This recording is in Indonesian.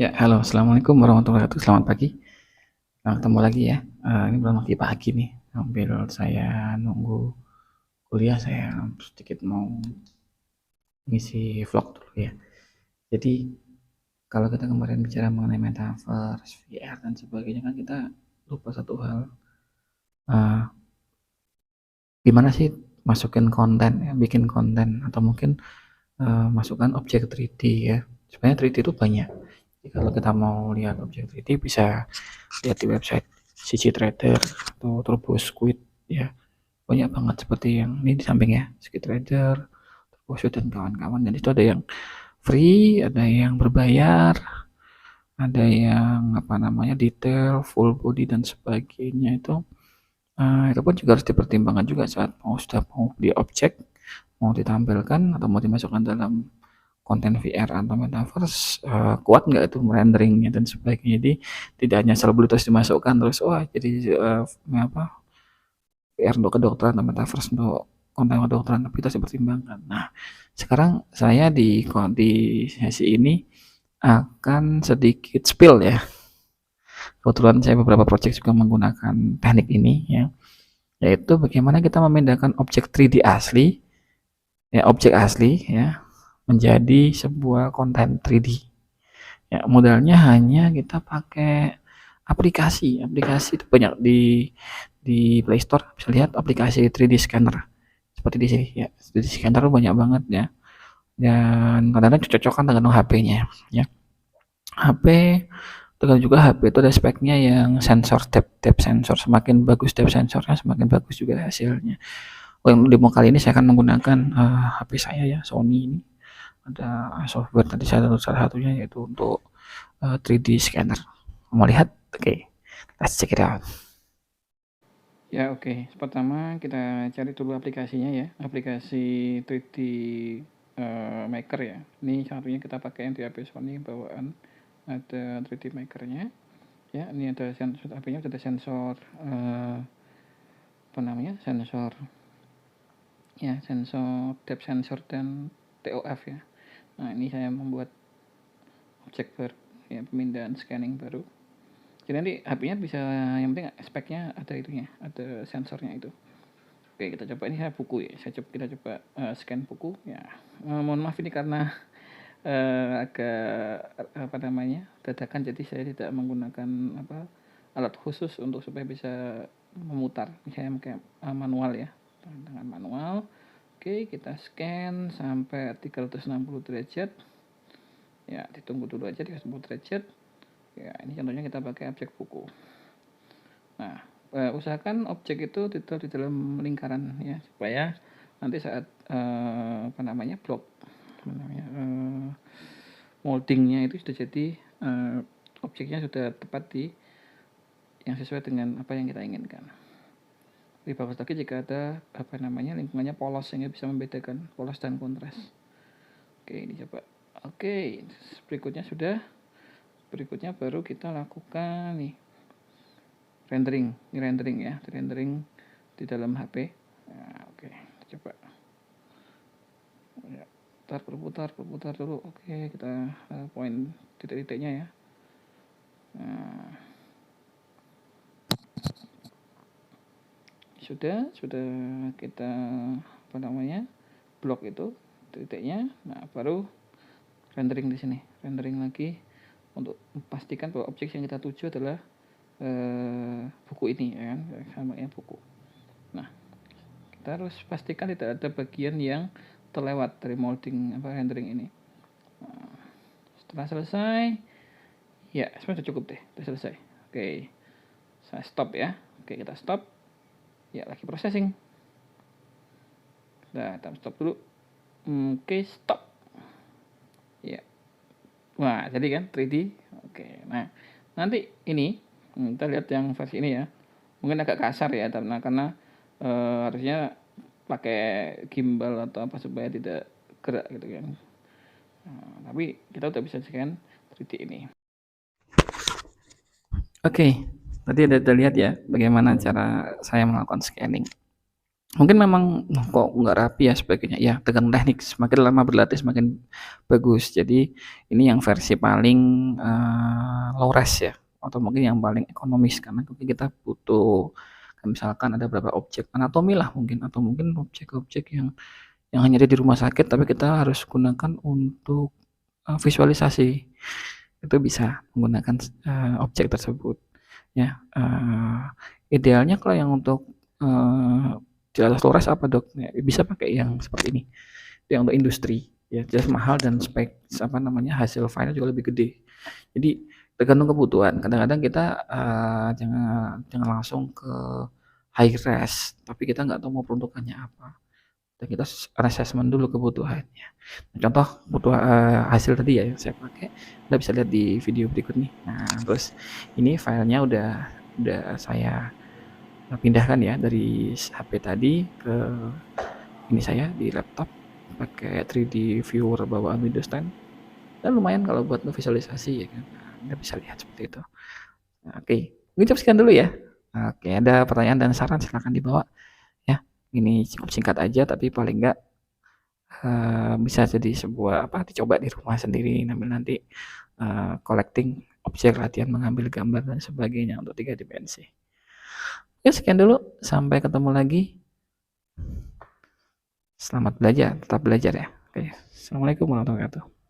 Ya, halo, assalamualaikum warahmatullahi wabarakatuh. Selamat pagi. Nah, ketemu lagi ya. Ini belum lagi pagi nih. Hampir saya nunggu kuliah, saya sedikit mau ngisi vlog dulu ya. Jadi, kalau kita kemarin bicara mengenai metaverse, VR dan sebagainya kan kita lupa satu hal. Eh, Gimana sih masukin konten ya, bikin konten atau mungkin masukkan objek 3D ya. Sebenarnya 3D itu banyak. Jadi kalau kita mau lihat objek 3D bisa lihat di website CC Trader atau Turbo Squid ya, banyak banget seperti yang ini di samping ya, Squid Trader, Turbo Squid dan kawan-kawan. Dan itu ada yang free, ada yang berbayar, ada yang apa namanya detail, full body dan sebagainya. Itu pun juga harus dipertimbangkan juga saat sudah mau di objek, mau ditampilkan atau mau dimasukkan dalam konten VR atau metaverse, kuat nggak itu renderingnya dan sebagainya. Jadi tidak hanya asal beli terus dimasukkan terus wah jadi apa VR untuk kedokteran atau metaverse untuk konten kedokteran, tapi itu harus dipertimbangkan. Nah, sekarang saya di sesi ini akan sedikit spill ya. Kebetulan saya beberapa project juga menggunakan teknik ini ya, yaitu bagaimana kita memindahkan objek 3D asli ya, objek asli ya, menjadi sebuah konten 3D. Ya, modalnya hanya kita pakai aplikasi itu banyak di Play Store, bisa lihat aplikasi 3D scanner seperti di sini ya. 3D scanner banyak banget ya. Dan kadang-kadang cocok-cocokan dengan HP-nya ya. HP dengan juga HP itu ada speknya yang sensor depth sensor, semakin bagus depth sensornya semakin bagus juga hasilnya. Oh, yang demo kali ini saya akan menggunakan HP saya ya, Sony ini. Ada software tadi salah satunya yaitu untuk 3D scanner. Mau lihat? Oke, let's check it out. Ya oke, pertama kita cari dulu aplikasinya ya, aplikasi 3D Maker ya. Ini satunya kita pakai yang di HP Sony bawaan, ada 3D Makernya. Ya, ini ada sensor, HP-nya ada sensor apa namanya? Sensor ya, sensor depth sensor dan TOF ya. Nah, ini saya membuat objek baru ya, pemindahan scanning baru. Jadi nanti HP-nya bisa, yang penting speknya ada itunya, ada sensornya itu. Oke, kita coba ini saya buku ya. Kita coba scan buku ya. Mohon maaf ini karena agak apa namanya dadakan, jadi saya tidak menggunakan alat khusus untuk supaya bisa memutar. Saya pakai manual ya, dengan manual. Oke, kita scan sampai 360 derajat. Ya, ditunggu dulu aja 360 derajat. Ya, ini contohnya kita pakai objek buku. Nah, usahakan objek itu ditaruh di dalam lingkaran ya, supaya nanti saat blok moldingnya itu sudah jadi, objeknya sudah tepat di yang sesuai dengan apa yang kita inginkan. Lebih bagus lagi jika ada lingkungannya polos sehingga bisa membedakan polos dan kontras. Oke, ini coba. Oke, berikutnya baru kita lakukan nih rendering. Ini rendering ya, rendering di dalam HP. Nah, oke, coba. Ya, berputar dulu. Oke, kita poin titik-titiknya ya. Nah, sudah kita blok itu titiknya. Nah, baru rendering di sini, rendering lagi untuk memastikan bahwa objek yang kita tuju adalah buku ini ya kan, sama ya buku. Nah, kita harus pastikan tidak ada bagian yang terlewat dari molding rendering ini. Nah, setelah selesai ya, sebenarnya cukup deh, sudah selesai. Oke, saya stop ya. Oke, kita stop ya, lagi processing. Nah, kita stop dulu. Oke, stop ya. Wah, jadi kan 3D. Oke, nah nanti ini kita lihat yang versi ini ya, mungkin agak kasar ya karena harusnya pakai gimbal atau apa supaya tidak gerak gitu kan. Nah, tapi kita udah bisa scan 3D ini. Oke, tadi ada lihat ya bagaimana cara saya melakukan scanning. Mungkin memang kok nggak rapi ya sebagainya, ya tergantung teknik, semakin lama berlatih semakin bagus. Jadi ini yang versi paling, low res ya, atau mungkin yang paling ekonomis karena kita butuh misalkan ada beberapa objek anatomi lah mungkin, atau mungkin objek-objek yang hanya ada di rumah sakit tapi kita harus gunakan untuk, visualisasi. Itu bisa menggunakan, objek tersebut ya, idealnya kalau yang untuk, di atas Flores apa Dok? Ya, bisa pakai yang seperti ini. Yang untuk industri ya jelas mahal dan spek apa namanya hasil file juga lebih gede. Jadi tergantung kebutuhan. Kadang-kadang kita jangan jangan langsung ke high res, tapi kita nggak tahu mau peruntukannya apa. Dan kita assessment dulu kebutuhannya. Nah, contoh butuh hasil tadi ya yang saya pakai, Anda bisa lihat di video berikut nih. Nah, terus ini filenya udah saya pindahkan ya dari HP tadi ke ini saya di laptop pakai 3D viewer bawaan Windows 10 dan lumayan kalau buat visualisasi ya kan. Nah, Anda bisa lihat seperti itu. Nah, oke, mungkin cukup sekian dulu ya. Oke, ada pertanyaan dan saran silakan dibawa ya. Ini cukup singkat aja tapi paling enggak bisa jadi sebuah apa dicoba di rumah sendiri sambil nanti collecting objek latihan mengambil gambar dan sebagainya untuk 3 dimensi. Ya sekian dulu, sampai ketemu lagi. Selamat belajar, tetap belajar ya. Oke, assalamualaikum warahmatullahi wabarakatuh.